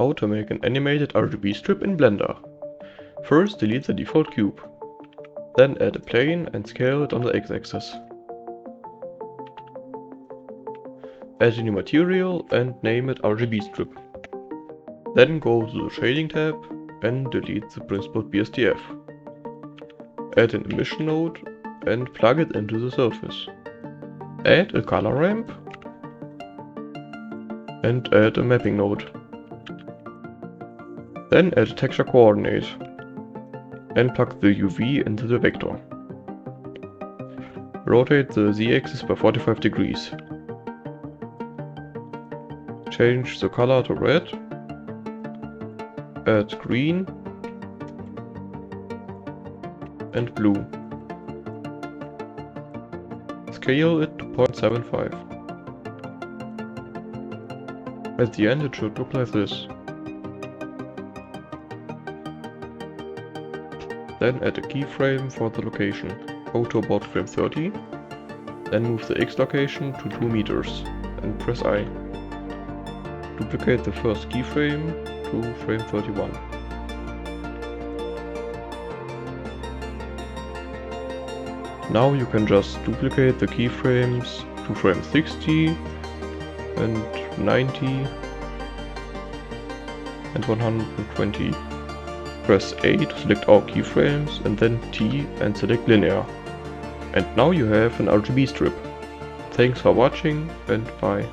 How to make an animated RGB strip in Blender. First delete the default cube. Then add a plane and scale it on the x-axis. Add a new material and name it RGB strip. Then go to the shading tab and delete the principled BSDF. Add an emission node and plug it into the surface. Add a color ramp and add a mapping node. Then add a texture coordinate and plug the UV into the vector. Rotate the z-axis by 45 degrees. Change the color to red. Add green and blue. Scale it to 0.75. At the end it should look like this. Then add a keyframe for the location. Go to about frame 30. Then move the X location to 2 meters and press I. Duplicate the first keyframe to frame 31. Now you can just duplicate the keyframes to frame 60 and 90 and 120. Press A to select all keyframes and then T and select linear. And now you have an RGB strip. Thanks for watching and bye.